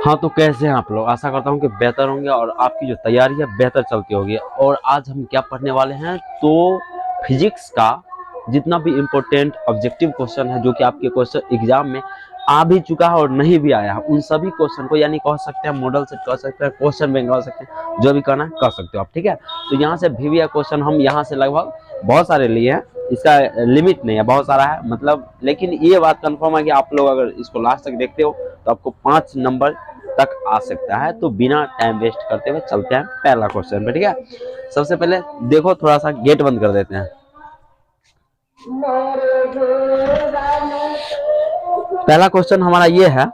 हाँ, तो कैसे हैं आप लोग? आशा करता हूँ कि बेहतर होंगे और आपकी जो तैयारी है बेहतर चलती होगी। और आज हम क्या पढ़ने वाले हैं, तो फिजिक्स का जितना भी इम्पोर्टेंट ऑब्जेक्टिव क्वेश्चन है, जो कि आपके क्वेश्चन एग्जाम में आ भी चुका है और नहीं भी आया है, उन सभी क्वेश्चन को, यानी कह सकते हैं मॉडल से कह सकते हैं, क्वेश्चन बैंक कह सकते हैं, जो भी करना है कर सकते हो आप। ठीक है, तो यहाँ से VBA क्वेश्चन हम यहाँ से लगभग बहुत सारे लिए हैं। इसका लिमिट नहीं है, बहुत सारा है मतलब, लेकिन ये बात कंफर्म है कि आप लोग अगर इसको लास्ट तक देखते हो तो आपको 5 नंबर तक आ सकता है। तो बिना टाइम वेस्ट करते हुए चलते हैं पहला क्वेश्चन पे। ठीक है, सबसे पहले देखो, थोड़ा सा गेट बंद कर देते हैं। पहला क्वेश्चन हमारा ये है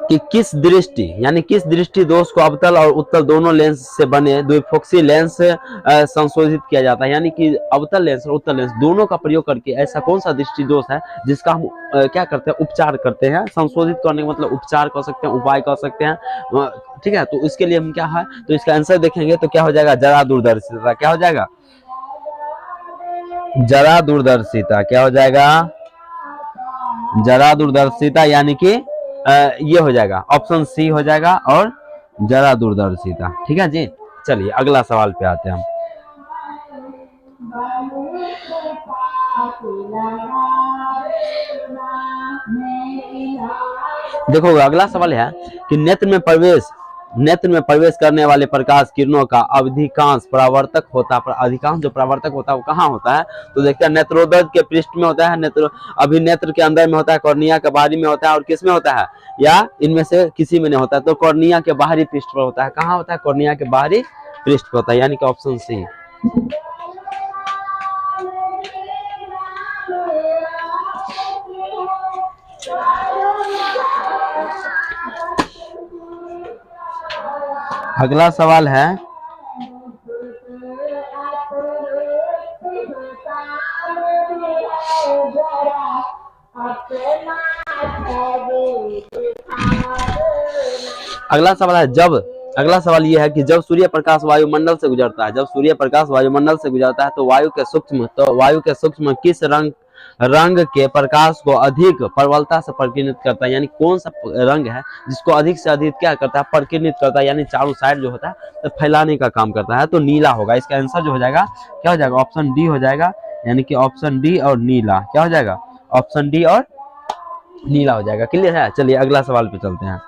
कि किस दृष्टि, यानी किस दृष्टि दोष को अवतल और उत्तल दोनों लेंस से बने द्विफोक्सी लेंस संशोधित किया जाता है। यानी कि अवतल लेंस और उत्तल लेंस दोनों का प्रयोग करके ऐसा कौन सा दृष्टि दोष है जिसका हम क्या करते हैं, उपचार करते हैं। संशोधित करने का मतलब उपचार कर सकते हैं, उपाय कर सकते हैं। ठीक है, तो इसके लिए हम क्या है, तो इसका आंसर देखेंगे तो क्या हो जाएगा, जरा दूरदर्शिता। क्या हो जाएगा, जरा दूरदर्शिता। क्या हो जाएगा, जरा दूरदर्शिता, यानी कि ये हो जाएगा ऑप्शन सी हो जाएगा, और जरा दूरदर्शिता। ठीक है जी, चलिए अगला सवाल पे आते हैं हम। देखो अगला सवाल है कि नेत्र में प्रवेश करने वाले प्रकाश किरणों का अधिकांश परावर्तक होता है। अधिकांश जो परावर्तक होता है वो कहाँ होता है, तो देखते हैं नेत्रोदक के पृष्ठ में होता है, अभिनेत्र के अंदर में होता है, कॉर्निया के बाहरी में होता है, और किस में होता है, या इनमें से किसी में नहीं होता है। तो कॉर्निया के बाहरी पृष्ठ पर होता है। कहाँ होता है, कॉर्निया के बाहरी पृष्ठ पर होता है, यानी कि ऑप्शन सी। अगला सवाल है अगला सवाल यह है कि जब सूर्य प्रकाश वायुमंडल से गुजरता है, तो वायु के सूक्ष्म किस रंग के प्रकाश को अधिक प्रबलता से प्रकीर्णित करता है। यानी कौन सा रंग है जिसको अधिक से अधिक क्या करता है, प्रकीर्णित करता है, यानी चारों साइड जो होता है तो फैलाने का काम करता है। तो नीला होगा इसका आंसर, जो हो जाएगा क्या हो जाएगा, ऑप्शन डी हो जाएगा, यानी कि ऑप्शन डी और नीला। क्या हो जाएगा, ऑप्शन डी और नीला हो जाएगा। क्लियर है, चलिए अगला सवाल पे चलते हैं।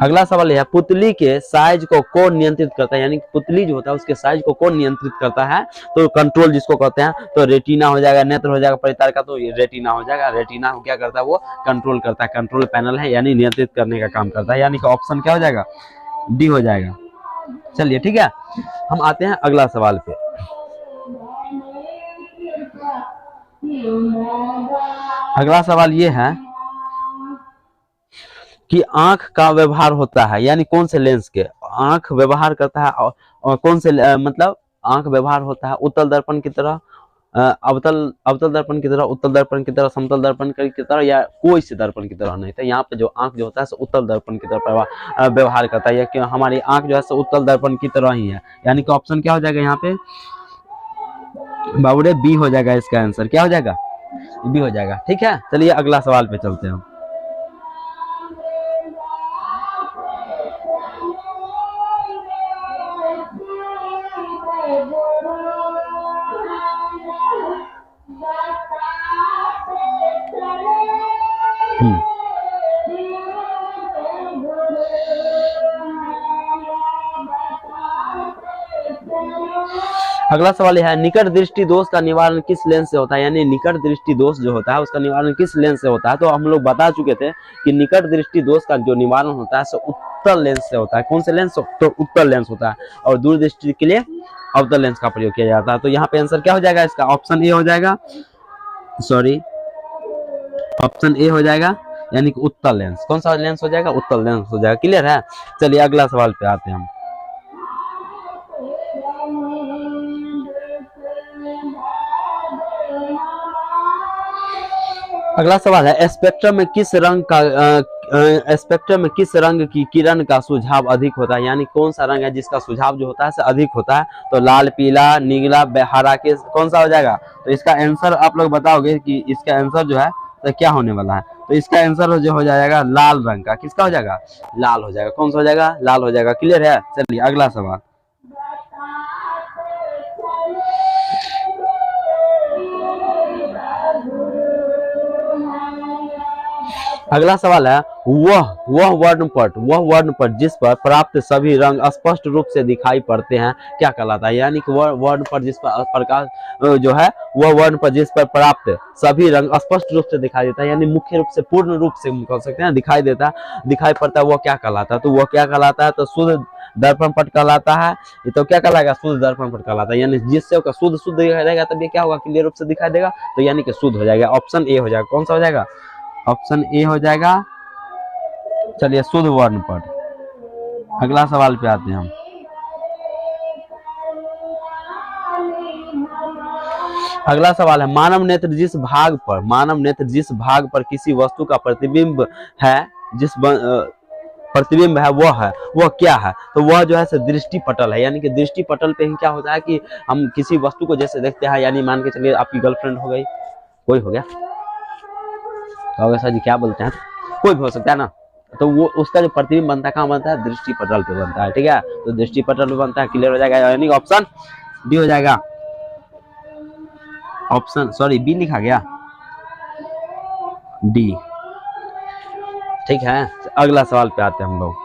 अगला सवाल है पुतली के साइज को कौन नियंत्रित करता है। यानी पुतली जो होता है उसके साइज को कौन नियंत्रित करता है, तो कंट्रोल जिसको कहते हैं, तो रेटिना हो जाएगा, नेत्र हो जाएगा परितार का, तो ये रेटिना हो जाएगा। रेटिना को क्या करता है, वो कंट्रोल करता है, कंट्रोल पैनल है, यानी नियंत्रित करने का काम करता है, यानी कि ऑप्शन क्या हो जाएगा, डी हो जाएगा। चलिए ठीक है, हम आते हैं अगला सवाल पे। अगला सवाल ये है कि आंख का व्यवहार होता है, यानी कौन से लेंस के आंख व्यवहार करता है, और कौन से मतलब आंख व्यवहार होता है उत्तल दर्पण की तरह, अवतल दर्पण की तरह, उत्तल दर्पण की तरह, समतल दर्पण की तरह, या कोई से दर्पण की तरह नहीं। तो यहाँ पे जो आंख जो होता है उत्तल दर्पण की तरह व्यवहार करता है, कि हमारी आंख जो है उत्तल दर्पण की तरह ही है, यानी कि ऑप्शन क्या हो जाएगा यहाँ पे, बाबूरे बी हो जाएगा। इसका आंसर क्या हो जाएगा, बी हो जाएगा। ठीक है, चलिए अगला सवाल पे चलते हैं। अगला सवाल है निकट दृष्टि दोष का निवारण किस लेंस से होता है। यानी निकट दृष्टि दोष जो होता है उसका निवारण किस लेंस से होता है, तो हम लोग बता चुके थे कि निकट दृष्टि दोष का जो निवारण होता है सो उत्तल लेंस से होता है। कौन से लेंस, तो उत्तल लेंस होता है, और दूर दृष्टि के लिए अवतल लेंस का प्रयोग किया जाता है। तो यहाँ पे आंसर क्या हो जाएगा, इसका ऑप्शन ए हो जाएगा, सॉरी ऑप्शन ए हो जाएगा, यानी कि उत्तल लेंस। कौन सा लेंस हो जाएगा, उत्तल लेंस हो जाएगा। क्लियर है, चलिए अगला सवाल पे आते हैं हम। अगला सवाल है स्पेक्ट्रम में किस रंग का स्पेक्ट्रम में किस रंग की किरण का सुझाव अधिक होता है, यानी कौन सा रंग है जिसका सुझाव जो होता है से अधिक होता है? तो लाल, पीला, नीला, हरा, के कौन सा हो जाएगा? तो इसका आंसर आप लोग बताओगे कि इसका आंसर जो है तो क्या होने वाला है। तो इसका आंसर जो हो जाएगा लाल रंग का। किसका हो जाएगा? लाल हो जाएगा। कौन सा हो जाएगा? लाल हो जाएगा। क्लियर है? चलिए अगला सवाल। अगला सवाल है, वह वर्णपट जिस पर प्राप्त सभी रंग स्पष्ट रूप से दिखाई पड़ते हैं क्या कहलाता है? यानी कि वह वर्णपट जिस पर प्रकाश जो है, वह वर्णपट जिस पर प्राप्त सभी रंग स्पष्ट रूप से दिखाई देता है, यानी मुख्य रूप से, पूर्ण रूप से कह सकते हैं दिखाई देता है, दिखाई पड़ता है, वो क्या कहलाता है? तो वह क्या कहलाता है? तो शुद्ध दर्पण पट कहलाता है। ये तो क्या कहलाएगा? शुद्ध दर्पण पट कहलाता है। यानी जिससे शुद्ध शुद्ध दिखाई देगा तब ये क्या होगा? क्लियर रूप से दिखाई देगा, तो यानी कि शुद्ध हो जाएगा। ऑप्शन ए हो जाएगा। कौन सा हो जाएगा? ऑप्शन ए हो जाएगा। चलिए शुद्ध वर्णपट। अगला सवाल पे आते हैं हम। अगला सवाल है, मानव नेत्र जिस भाग पर किसी वस्तु का प्रतिबिंब है, प्रतिबिंब है, वह क्या है? तो वह जो है दृष्टि पटल है। यानी कि दृष्टि पटल पे ही क्या होता है कि हम किसी वस्तु को जैसे देखते हैं, यानी मान के चलिए आपकी गर्लफ्रेंड हो गई, कोई हो गया, सर जी क्या बोलते हैं, कोई भी हो सकता है ना, तो वो उसका जो प्रतिबिंब बनता है कहाँ बनता है? दृष्टि पटल पे बनता है। ठीक है, तो दृष्टि पटल पे बनता है। क्लियर हो जाएगा, यानी ऑप्शन डी हो जाएगा। ऑप्शन सॉरी बी लिखा गया, डी। ठीक है, अगला सवाल पे आते हैं हम लोग।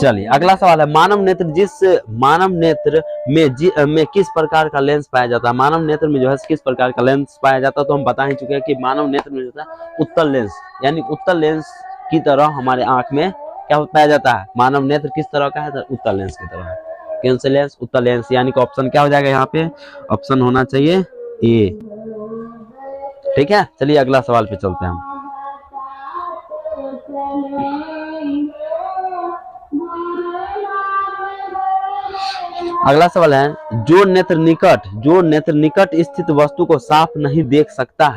चलिए अगला सवाल है, मानव नेत्र में किस प्रकार का लेंस पाया जाता है? मानव नेत्र में जो है किस प्रकार का लेंस पाया जाता है? तो हम बता ही चुके हैं कि मानव नेत्र में जो है उत्तल लेंस, यानी उत्तल लेंस की तरह हमारे आंख में क्या पाया जाता है? मानव नेत्र किस तरह का है? तो उत्तल लेंस की तरह है। कौन सा लेंस? उत्तल लेंस। यानी कि ऑप्शन क्या हो जाएगा यहाँ पे? ऑप्शन होना चाहिए ए। ठीक है, चलिए अगला सवाल पे चलते हैं हम। अगला सवाल है, जो नेत्र निकट स्थित वस्तु को साफ नहीं देख सकता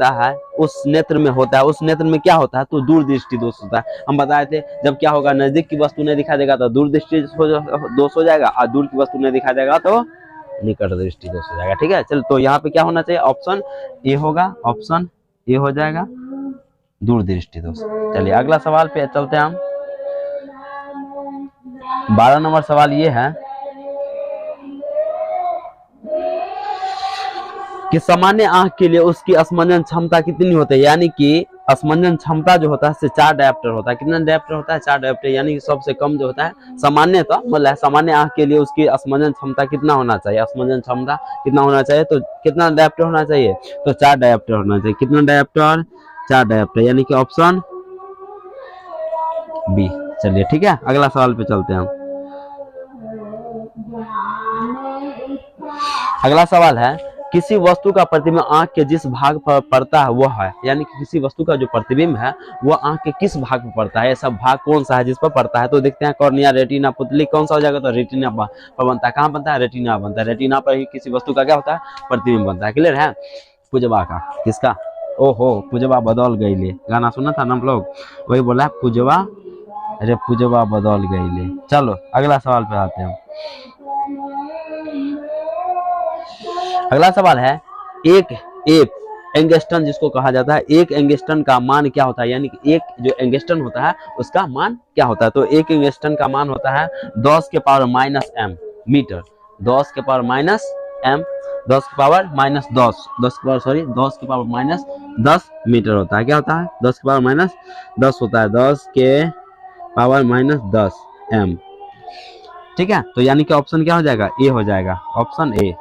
है, उस नेत्र में होता है, उस नेत्र में क्या होता है? तो दूरदृष्टि दोष होता है। हम बताए थे जब क्या होगा, नजदीक की वस्तु नहीं दिखाई देगा तो दूरदृष्टि दोष हो जाएगा, और दूर की वस्तु नहीं दिखाई देगा तो निकट दृष्टि दोष हो जाएगा। ठीक है, चल तो यहाँ पे क्या होना चाहिए? ऑप्शन ए होगा। ऑप्शन ए हो जाएगा, दूरदृष्टि दोष। चलिए अगला सवाल पे चलते हैं हम। 12 नंबर सवाल ये है कि सामान्य आंख के लिए उसकी स्मंजन क्षमता कितनी होती है? यानी कि स्मंजन क्षमता जो होता है 4 डायोप्टर होता है। कितना डायोप्टर होता है? 4 डायोप्टर। यानी कि सबसे कम जो होता है सामान्य, तो मतलब सामान्य आंख के लिए उसकी स्मंजन क्षमता कितना होना चाहिए? स्मंजन क्षमता कितना होना चाहिए? तो कितना डायोप्टर होना चाहिए? तो 4 डायोप्टर होना चाहिए। कितना डायोप्टर? 4 डायोप्टर, यानी कि ऑप्शन बी। चलिए ठीक है, अगला सवाल पे चलते हैं हम। अगला सवाल है, किसी वस्तु का प्रतिबिंब आंख के जिस भाग पर पड़ता है वह है, यानी कि किसी वस्तु का जो प्रतिबिंब है वह आंख के किस भाग पर पड़ता है? ऐसा भाग कौन सा है जिस पर पड़ता है? तो देखते हैं, कॉर्निया, रेटिना, पुतली, कौन सा हो जाएगा? तो रेटिना पर बनता है। कहाँ बनता है? रेटिना बनता है। रेटिना पर ही किसी वस्तु का क्या होता है? प्रतिबिंब बनता है। क्लियर है? पुजवा का। किसका? ओहो, पुजवा बदल गईले, गाना सुना था ना हम लोग, वही बोला पुजवा, अरे पुजवा बदल गईले। चलो अगला सवाल पे आते हैं। अगला सवाल है, एक एंगस्ट्रम जिसको कहा जाता है, एक एंगस्ट्रम का मान क्या होता है? यानी कि एक जो एंगस्ट्रम होता है उसका मान क्या होता है? तो एक एंगस्ट्रम का मान होता है 10 के पावर माइनस m मीटर। 10 के पावर माइनस m, 10 के पावर माइनस 10, 10 के पावर माइनस 10 मीटर होता है। क्या होता है? 10 के पावर माइनस 10 होता है। 10 के पावर माइनस 10 m। ठीक है, तो यानी कि ऑप्शन क्या हो जाएगा? ए हो जाएगा। Option A.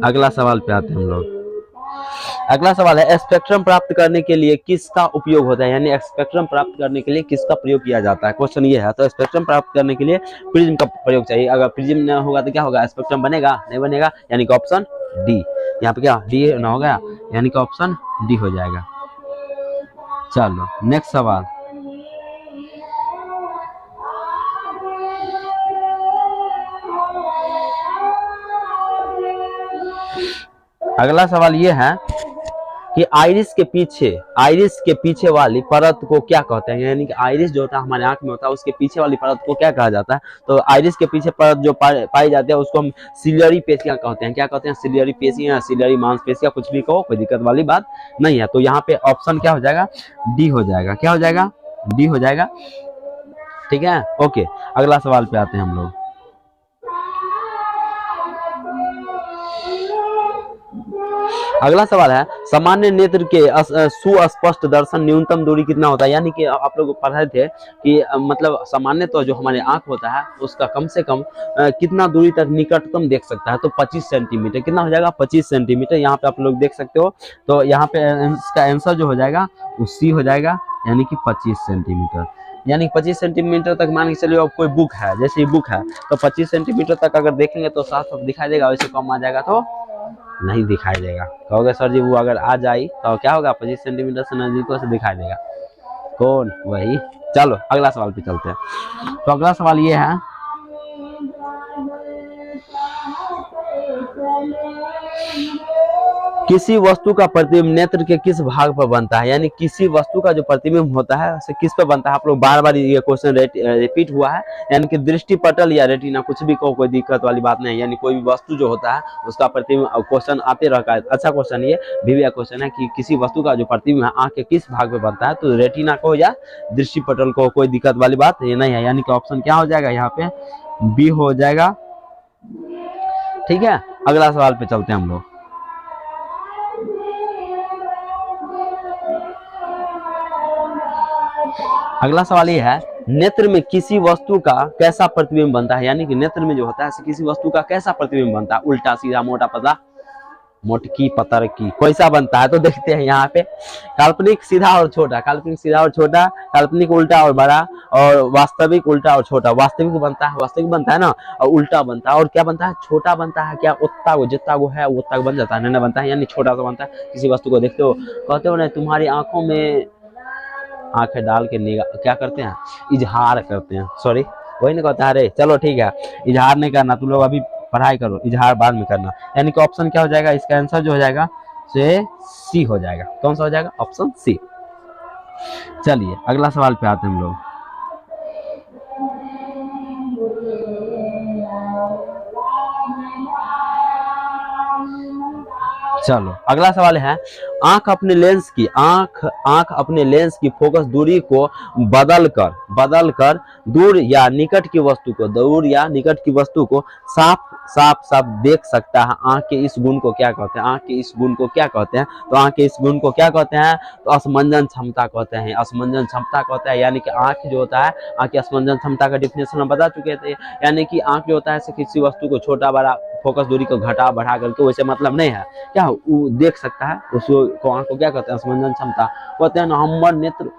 अगला सवाल पे आते हैं हम लोग। अगला सवाल है, स्पेक्ट्रम प्राप्त करने के लिए किसका उपयोग होता है? यानी स्पेक्ट्रम प्राप्त करने के लिए किसका प्रयोग किया जाता है? क्वेश्चन ये है। तो स्पेक्ट्रम प्राप्त करने के लिए प्रिज्म का प्रयोग चाहिए। अगर प्रिज्म न होगा तो क्या होगा? स्पेक्ट्रम बनेगा? नहीं बनेगा। यानी कि ऑप्शन डी। यहाँ पे क्या डी ना हो गया, यानी कि ऑप्शन डी हो जाएगा। चलो नेक्स्ट सवाल। अगला सवाल ये है कि आइरिस के पीछे वाली परत को क्या कहते हैं, यानी कि आइरिस जो होता है हमारे आंख में होता है, उसके पीछे वाली परत को क्या कहा जाता है। तो आइरिस के पीछे परत जो पाई जाती है उसको हम सिलियरी पेशियां कहते हैं। क्या कहते हैं? सिलियरी पेशियां, सिलियरी मांसपेशियां, कुछ भी कहो, कोई दिक्कत वाली बात नहीं है। तो यहाँ पे ऑप्शन क्या हो जाएगा? डी हो जाएगा। क्या हो जाएगा? डी हो जाएगा। ठीक है, ओके। अगला सवाल पे आते हैं हम लोग। अगला सवाल है सामान्य नेत्र के सुस्पष्ट दर्शन न्यूनतम दूरी कितना होता है। यानी कि आप लोग पढ़े थे कि मतलब सामान्य तो जो हमारे आंख होता है उसका कम से कम कितना दूरी तक निकटतम देख सकता है। तो 25 सेंटीमीटर। कितना हो जाएगा? 25 सेंटीमीटर। यहाँ पे आप लोग देख सकते हो। तो यहाँ पे इसका आंसर जो हो जाएगा वो सी हो जाएगा, यानी कि 25 सेंटीमीटर। यानी 25 सेंटीमीटर तक मान के चलिए अब कोई बुक है, जैसे ये बुक है तो 25 सेंटीमीटर तक अगर देखेंगे तो साफ साफ दिखाई देगा, वैसे कम आ जाएगा तो नहीं दिखाई देगा। कहोगे सर जी वो अगर आ जाए तो क्या होगा? 25 सेंटीमीटर से नजदीकों से दिखाई देगा। कौन? वही। चलो अगला सवाल पे चलते हैं। तो अगला सवाल ये है किसी वस्तु का प्रतिबिंब नेत्र के किस भाग पर बनता है। यानी किसी वस्तु का जो प्रतिबिंब होता है उसे किस पर बनता है। आप लोग बार बार ये क्वेश्चन रिपीट हुआ है। यानी कि दृष्टि पटल या रेटिना, कुछ भी कहो, कोई दिक्कत वाली बात नहीं। यानी कोई भी वस्तु जो होता है उसका प्रतिबिंब, क्वेश्चन आते रहता है। अच्छा क्वेश्चन ये भी क्वेश्चन है कि किसी वस्तु का जो प्रतिबिंब है आंख के किस भाग पे बनता है। तो रेटिना को या दृष्टि पटल को, कोई दिक्कत वाली बात ये नहीं है। यानी कि ऑप्शन क्या हो जाएगा? यहाँ पे बी हो जाएगा। ठीक है, अगला सवाल पे चलते हैं हम लोग। अगला सवाल ये है नेत्र में किसी वस्तु का कैसा प्रतिबिंब बनता है। यानी कि नेत्र में जो होता है किसी वस्तु का कैसा प्रतिबिंब बनता है। उल्टा, सीधा, मोटा, पतला, मोटकी, पतर की, कैसा बनता है। तो देखते हैं यहाँ पे काल्पनिक सीधा और छोटा, काल्पनिक सीधा और छोटा, काल्पनिक उल्टा और बड़ा, और वास्तविक उल्टा और छोटा। वास्तविक बनता है ना, और उल्टा बनता है, और क्या बनता है? छोटा बनता है। क्या? उतना को, जितना को है उतना बन जाता है, नहीं बनता है, यानी छोटा सा बनता है। किसी वस्तु को देखते हो, कहते हो ना तुम्हारी आंखों में आंखें डाल के निगाह क्या करते हैं? इजहार करते हैं। सॉरी, वही नहीं कहता है। अरे चलो ठीक है, इजहार नहीं करना, तुम लोग अभी पढ़ाई करो, इजहार बाद में करना। यानी कि ऑप्शन क्या हो जाएगा? इसका आंसर जो हो जाएगा से सी हो जाएगा। कौन सा हो जाएगा? Option C. चलिए अगला सवाल पे आते हैं हम लोग। चलो अगला सवाल है आंख अपने लेंस की फोकस दूरी को बदल कर दूर या निकट की वस्तु को साफ देख सकता है। आंख के इस गुण को क्या कहते हैं? तो आंख के इस गुण को क्या कहते हैं? तो असमंजन क्षमता कहते हैं। यानी कि आंख जो होता है, आंख की असमंजन क्षमता का डिफिनेशन हम बता चुके थे। यानी कि आंख जो होता है किसी वस्तु को छोटा बड़ा, फोकस दूरी को घटा बढ़ा करके, वैसे मतलब नहीं है। क्या वो देख सकता है, उसको आंख को क्या कहते हैं? असमंजन क्षमता कहते हैं ना। हमर नेत्र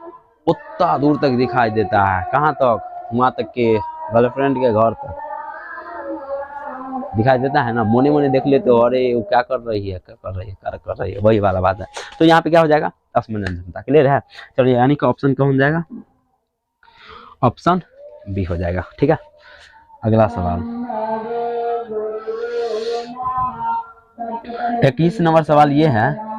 उतना दूर तक दिखाई देता है। कहाँ तक? वहां तक के गर्लफ्रेंड के घर तक दिखाई देता है ना। मोने देख लेते हो, अरे वो क्या कर रही है, वही वाला बात है। तो यहाँ पे क्या हो जाएगा? असमंजन क्षमता। क्लियर है? चलिए, यानी कि ऑप्शन कौन हो जाएगा? ऑप्शन बी हो जाएगा। ठीक है, अगला सवाल 21 नंबर सवाल ये है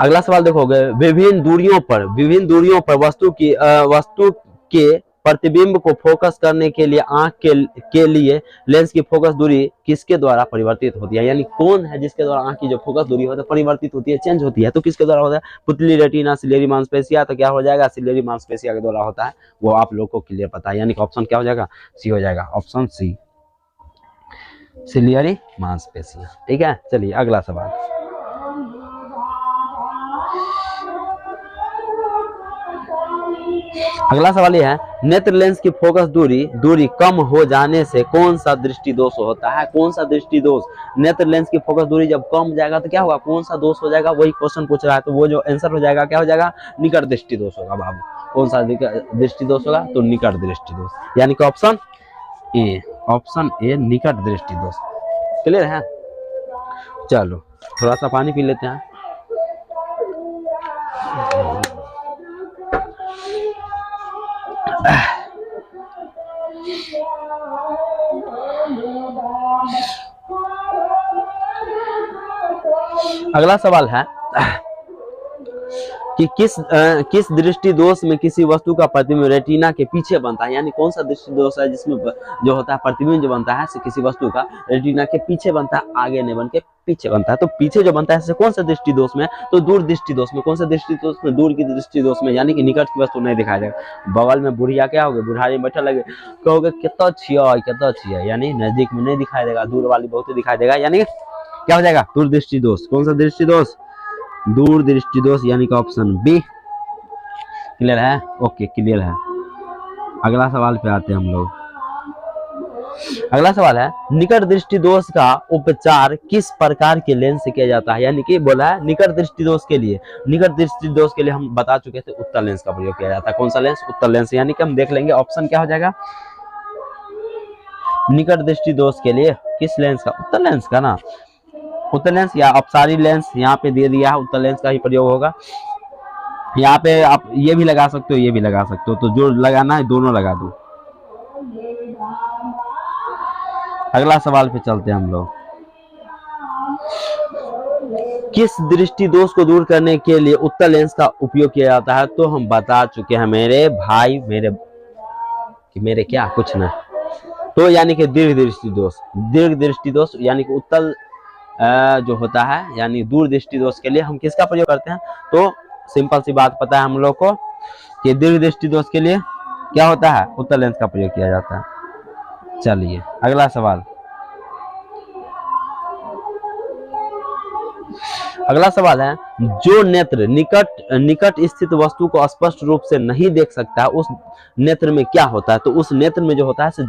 अगला सवाल देखोगे विभिन्न दूरियों पर वस्तु के प्रतिबिंब को फोकस करने के लिए आंख के लिए लेंस की फोकस दूरी किसके द्वारा परिवर्तित होती है। यानी कौन है जिसके द्वारा आंख की जो फोकस दूरी होती है परिवर्तित होती है, चेंज होती है। तो किसके द्वारा होता है? पुतली, रेटिना, सिलियरी मांसपेशिया। तो क्या हो जाएगा? सिलियरी मांसपेशिया के द्वारा होता है। वो आप लोग को क्लियर पता है। यानी कि ऑप्शन क्या हो जाएगा? सी हो जाएगा। ऑप्शन सी, सिलियरी मांसपेशिया। ठीक है, चलिए अगला सवाल। अगला सवाल यह है नेत्र लेंस की फोकस दूरी कम हो जाने से कौन सा दृष्टि दोष होता है। कौन सा दृष्टि दोष? नेत्र लेंस की फोकस दूरी जब कम जाएगा तो क्या होगा? कौन सा दोष हो जाएगा? वही क्वेश्चन पूछ रहा है। तो वो जो आंसर हो जाएगा क्या हो जाएगा? निकट दृष्टि दोष होगा बाबू। कौन सा दृष्टि दोष होगा? तो निकट दृष्टि दोष, यानी कि ऑप्शन ए निकट दृष्टि दोष। क्लियर है? चलो थोड़ा सा पानी पी लेते हैं। अगला सवाल है कि किस दृष्टि दोष में किसी वस्तु का प्रतिबिंब रेटिना के पीछे बनता है, यानी कौन सा दृष्टि दोष है जिसमें जो होता है प्रतिबिंब जो बनता है से किसी वस्तु का रेटिना के पीछे बनता है, आगे नहीं बन के पीछे बनता है। तो पीछे जो बनता है से कौन सा दृष्टि दोष में, तो दूर दृष्टि दोष में। कौन सा दृष्टि दोष में, दूर की दृष्टि दोष में, यानी कि निकट की वस्तु नहीं दिखाई देगा। बगल में बुढ़िया क्या होगी, बुढ़ारी में बैठा लगे कहोगे कितना छिया, यानी नजदीक में नहीं दिखाई देगा, दूर वाली बहुत दिखाई देगा, यानी क्या हो जाएगा दूर दृष्टि दोष। कौन सा दृष्टि दोष, दूर दृष्टि दोष, यानी कि ऑप्शन बी। क्लियर है, ओके क्लियर है। अगला सवाल पे आते हैं हम लोग। अगला सवाल है निकट दृष्टि दोष का उपचार किस प्रकार के लेंस से किया जाता है, यानी कि बोला है निकट दृष्टि दोष के लिए, निकट दृष्टि दोष के लिए हम बता चुके थे उत्तल लेंस का प्रयोग किया जाता है। कौन सा लेंस, उत्तल लेंस, यानी कि हम देख लेंगे ऑप्शन क्या हो जाएगा निकट दृष्टि दोष के लिए किस लेंस का, उत्तल लेंस का ना, उत्तल लेंस या अपसारी लेंस यहाँ पे दे दिया है, उत्तल लेंस का ही प्रयोग होगा। यहाँ पे आप ये भी लगा सकते हो, ये भी लगा सकते हो, तो जो लगाना है दोनों लगा दो। अगला सवाल पे चलते हैं हम लोग। किस दृष्टि दोष को दूर करने के लिए उत्तल लेंस का उपयोग किया जाता है, तो हम बता चुके हैं मेरे भाई, मेरे क्या कुछ ना, तो यानी कि दीर्घ दृष्टि दोष, दीर्घ दृष्टि दोष यानी कि उत्तल जो होता है, यानी दूर दृष्टि दोष के लिए हम किसका प्रयोग करते हैं, तो सिंपल सी बात पता है हम लोग को कि दीर्घ दृष्टि दोष के लिए क्या होता है, उत्तल लेंस का प्रयोग किया जाता है। चलिए अगला सवाल। अगला सवाल है जो नेत्र निकट स्थित वस्तु को स्पष्ट रूप से नहीं देख सकता है उस नेत्र में क्या होता है, तो उस नेत्र में जो होता है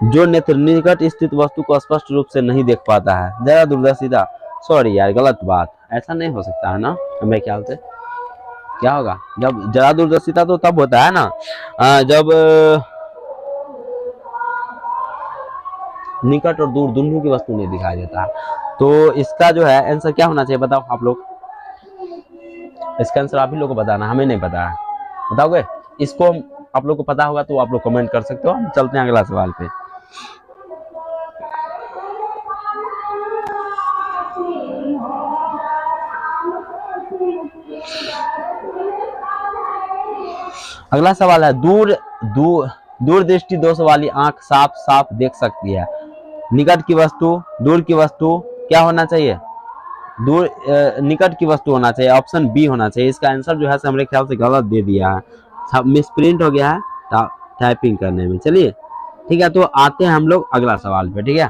जो नेत्र निकट स्थित वस्तु को स्पष्ट रूप से नहीं देख पाता है, ज्यादा दूरदर्शिता, सॉरी यार गलत बात, ऐसा नहीं हो सकता है ना, मेरे ख्याल से क्या होगा, जब ज्यादा दूरदर्शिता तो तब होता है ना जब निकट और दूर दोनों की वस्तु नहीं दिखाई देता। तो इसका जो है आंसर क्या होना चाहिए बताओ आप लोग, इसका आंसर आप ही लोग को बताना, हमें नहीं पता है, बताओगे? इसको आप लोग को पता होगा तो आप लोग कमेंट कर सकते हो। हम चलते हैं अगला सवाल पे। अगला सवाल है दूर दृष्टि दोष वाली आंख साफ साफ देख सकती है, निकट की वस्तु, दूर की वस्तु क्या होना चाहिए, दूर निकट की वस्तु होना चाहिए, ऑप्शन बी होना चाहिए। इसका आंसर जो है हमारे ख्याल से गलत दे दिया है, मिसप्रिंट हो गया है टाइपिंग करने में। चलिए ठीक है, तो आते हैं हम लोग अगला सवाल पे, ठीक है।